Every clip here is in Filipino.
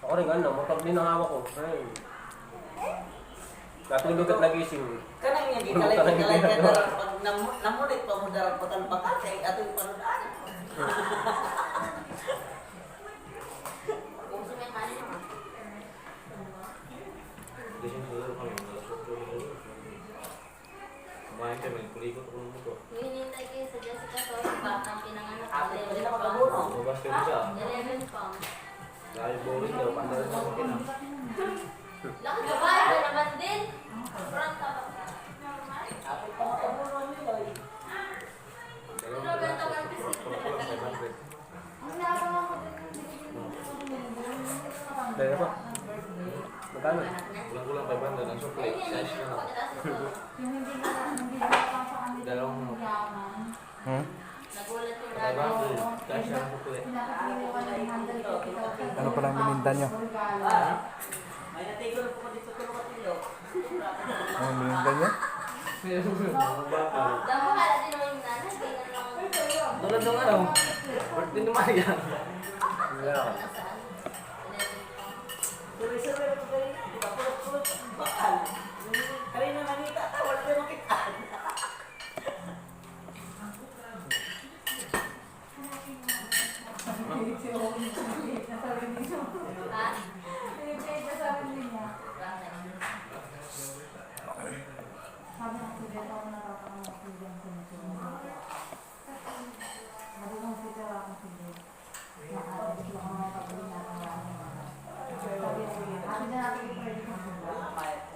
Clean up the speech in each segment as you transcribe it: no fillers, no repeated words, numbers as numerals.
Ako rin ano, motor din ang hawak ko. Ay. Natulog at nagising. Kanang nga, gikalay ka dalang pag namulit pa mo dalang patalpakan kay ato yung panudaan. Kumain kami, kulikot ko ng motor. Hinintay kayo sa Jessica so batang pinanganak Ako, ng hindi 11 na pounds. makabuno. Mabas kami siya. 11 pounds. Dahil boring daw, pandalan sa akin ah. Laki babae ka naman din. Front ka ba? Ako pa makabuno nila eh. Pero ganito ka kasi. Dahil na pa. Magkano? Kulang-kulang 500 ang supply. Cash na lang. Dalawang Nagulat yung 500. Cash na lang supply. Ano pa lang bininda nyo? May natigol po dito sa mga tilo. Ano bininda nyo? Damo ka na din naman yung nanay. Ganyan lang. Tulad nung ano, birthday ni Maria. Wala ako. Nasaan? 11 pounds. Suri-suri ako kayo. Di ba pulot-pulot bakal. Kanina nangita ka, wala tayo makitaan. Ha?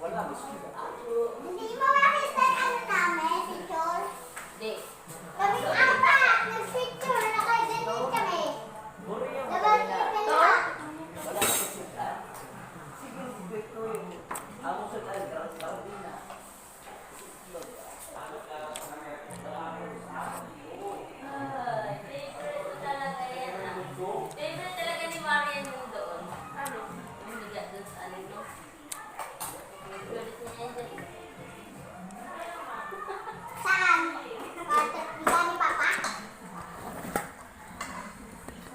Wala gusto. Hindi mo makita ano namin, picture? Di. Kaming apat, nag-picture, nakaganit kami. Buri yung Dapat kita lahat. wala ka gusto. Sige, sige ko yung amo sa tayo, grabe sa din na. Ay, favorite ko talaga yan ah. Favorite talaga ni Marian yung doon. Ano? Yung bigat doon sa ano, no? Favorite niya yan dyan. Saan? Bakit kita ni Papa?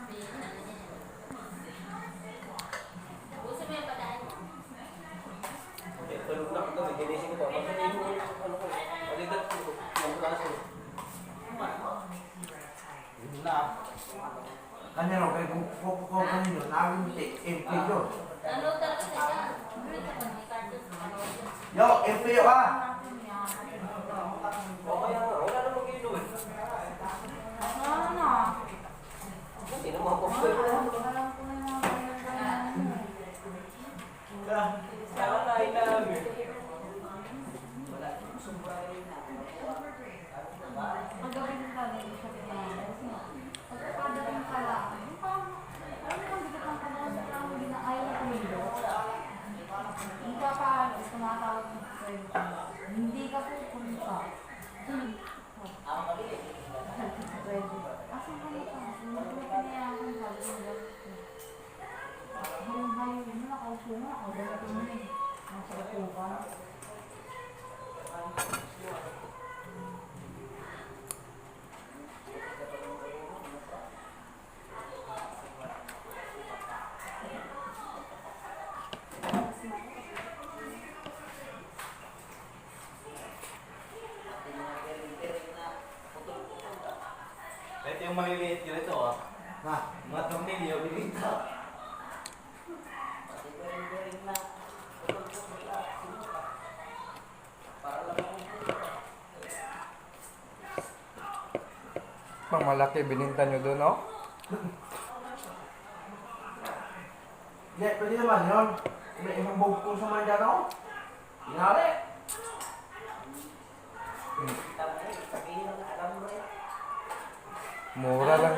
May ano niya. Puso mo yung padaan mo. Eh, tulog na ako. Ginising ko pa. Kasi yung ano ko. Maligat ko. Mabutas ko. Yun na. Kanya raw, kaya kung kanino, naging MP yun. Nanood talaga sa dyan. Favorite ako, may cartoon sa ano. Yo, MP ka! Okay nga. Wala namang gino eh. Hindi naman ako. Kaya na inamin. Wala. Sumbra rin na. Hindi ka pupunta. Ang mali. Asan ka nito? Pinayakan ka. Hayong-hayo mo, nakaupo mo, nakaupo mo eh. Nasa upo ka. Ito yung maliliit yun ito ah. Ha? Mga tornilyo, bilita. Pang malaki bininda nyo doon, oh? Hindi, pwede naman yun. May isang bog kung sa mga dyan ako. Inari. Mura lang.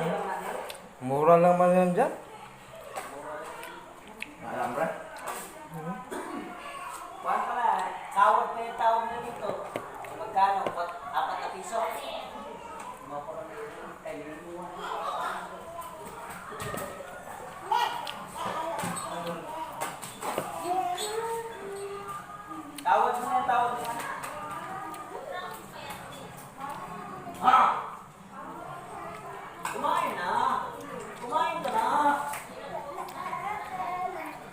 Mura lang man yan dyan. Alam, bre? Kuhan pala, tawag pa yung tawag na dito. Magkano? 4 na piso. Maparang yun, kayo yung tawag mo na, tawag mo na. Ha? Kumain na. Kumain ka na.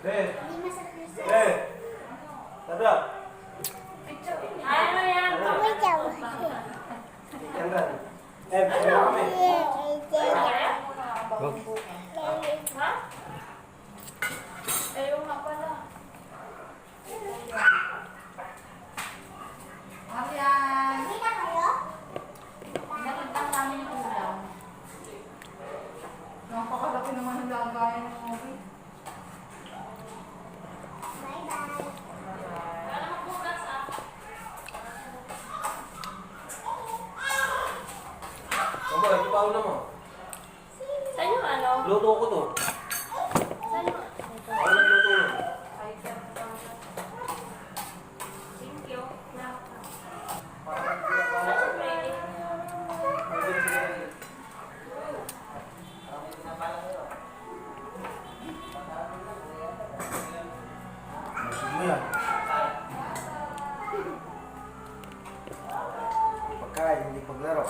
Hindi masakit. Tabla. Ano yan? May jaw. Tanggal. Pero kami. Ha? Ayaw nga pala. Marian! Hindi na kayo? Nakintang namin yung ulam. Napakalaki naman ang lagayan ng movie. Bye-bye. Para magbukas ah. Mama, ito pa ulam mo. Saan yung ano? Luto ko to. Saan yung... Ako nagluto nun. Thank you. Busog mo yan. Pagkain, hindi paglaro.